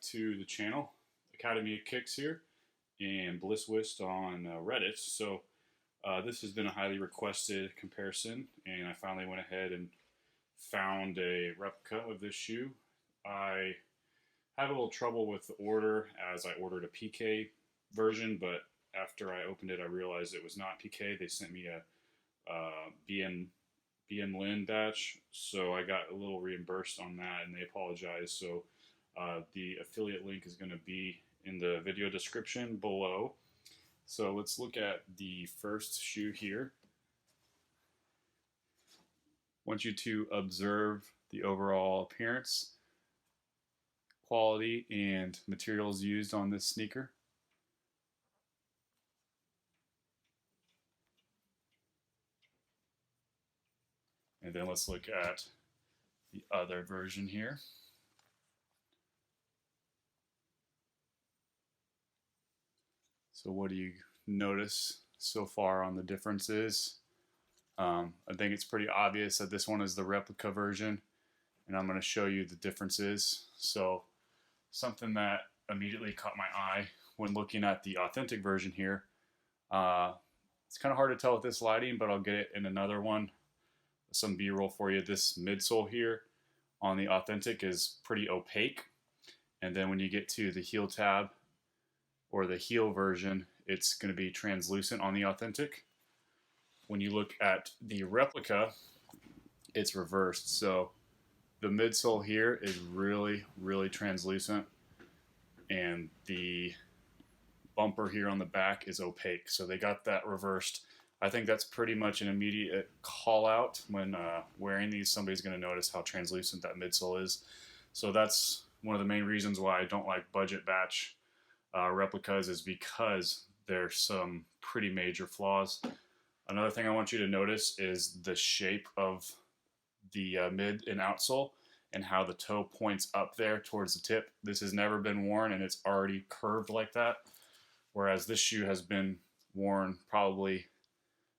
to the channel. Academy of Kicks here, and Blisswist on Reddit. So this has been a highly requested comparison, and I finally went ahead and found a replica of this shoe. I had a little trouble with the order as I ordered a PK version, but after I opened it, I realized it was not PK. They sent me a BN Lin batch, so I got a little reimbursed on that, and they apologized. So the affiliate link is going to be in the video description below. So let's look at the first shoe here. I want you to observe the overall appearance, quality, and materials used on this sneaker. And then let's look at the other version here. So what do you notice so far on the differences? I think it's pretty obvious that this one is the replica version, and I'm going to show you the differences. So something that immediately caught my eye when looking at the authentic version here, it's kind of hard to tell with this lighting, but I'll get it in another one, some B-roll for you. This midsole here on the authentic is pretty opaque, and then when you get to the heel tab or the heel version, it's going to be translucent on the authentic. When you look at the replica, it's reversed. So the midsole here is really, really translucent, and the bumper here on the back is opaque. So they got that reversed. I think that's pretty much an immediate call out. When wearing these, somebody's going to notice how translucent that midsole is. So that's one of the main reasons why I don't like budget batch replicas, is because there's some pretty major flaws. Another thing I want you to notice is the shape of the mid and outsole and how the toe points up there towards the tip. This has never been worn and it's already curved like that, whereas this shoe has been worn probably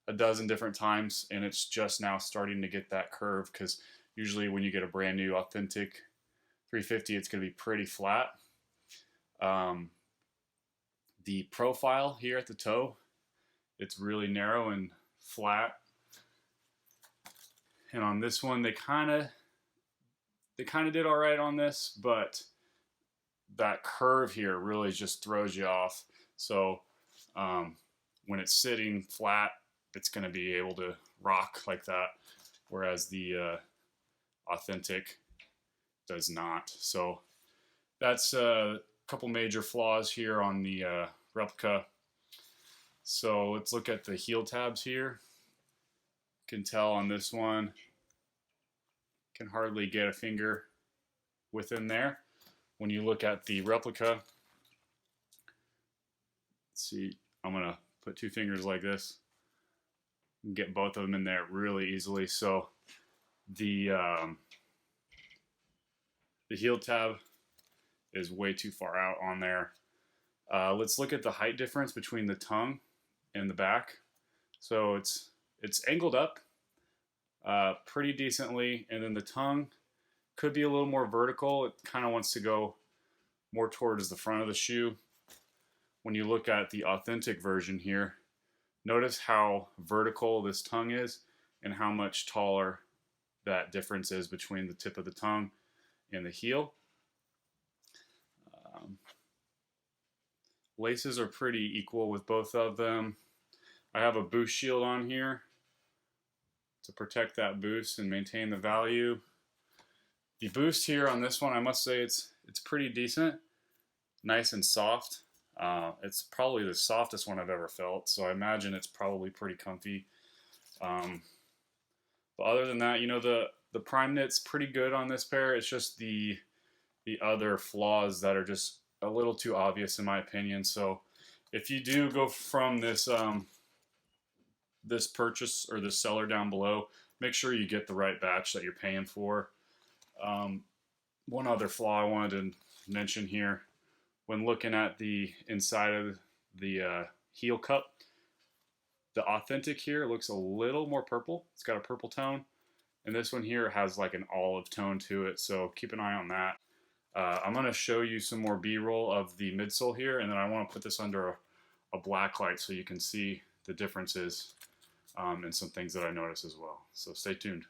a dozen different times and it's just now starting to get that curve, because usually when you get a brand new authentic 350, it's going to be pretty flat. The profile here at the toe, it's really narrow and flat. And on this one, they kind of did all right on this, but that curve here really just throws you off. So when it's sitting flat, it's going to be able to rock like that, whereas the authentic does not. So that's couple major flaws here on the replica. So let's look at the heel tabs here. You can tell on this one, can hardly get a finger within there. When you look at the replica, let's see, I'm gonna put two fingers like this and get both of them in there really easily. So the heel tab is way too far out on there. Let's look at the height difference between the tongue and the back. So it's angled up pretty decently, and then the tongue could be a little more vertical. It kind of wants to go more towards the front of the shoe. When you look at the authentic version here, notice how vertical this tongue is and how much taller that difference is between the tip of the tongue and the heel. Laces are pretty equal with both of them. I have a boost shield on here to protect that boost and maintain the value. The boost here on this one, I must say it's pretty decent, nice and soft. It's probably the softest one I've ever felt, so I imagine it's probably pretty comfy. But other than that, you know, the prime knit's pretty good on this pair. It's just the other flaws that are just a little too obvious in my opinion. So if you do go from this this purchase or this seller down below, make sure you get the right batch that you're paying for. One other flaw I wanted to mention here, when looking at the inside of the heel cup, the authentic here looks a little more purple. It's got a purple tone, and this one here has like an olive tone to it, so keep an eye on that. I'm going to show you some more B-roll of the midsole here, and then I want to put this under a black light so you can see the differences and some things that I noticed as well. So stay tuned.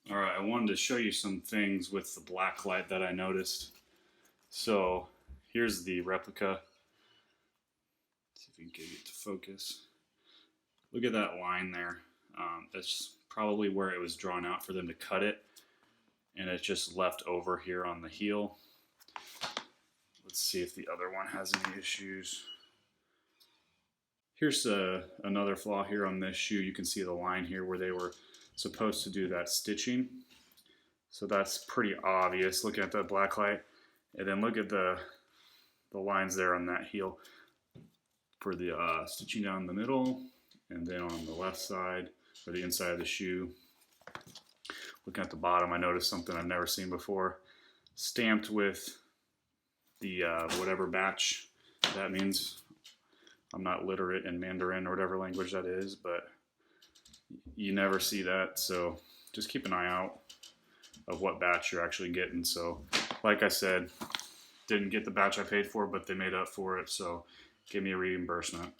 Alright, I wanted to show you some things with the black light that I noticed. So here's the replica. Let's see if we can get it to focus. Look at that line there. That's probably where it was drawn out for them to cut it, and it's just left over here on the heel. Let's see if the other one has any issues. Here's another flaw here on this shoe. You can see the line here where they were supposed to do that stitching. So that's pretty obvious looking at that black light. And then look at the lines there on that heel for the stitching down the middle, and then on the left side or the inside of the shoe. Looking at the bottom, I noticed something I've never seen before. Stamped with the whatever batch that means. I'm not literate in Mandarin or whatever language that is, but you never see that. So just keep an eye out of what batch you're actually getting. So like I said, didn't get the batch I paid for, but they made up for it. So give me a reimbursement.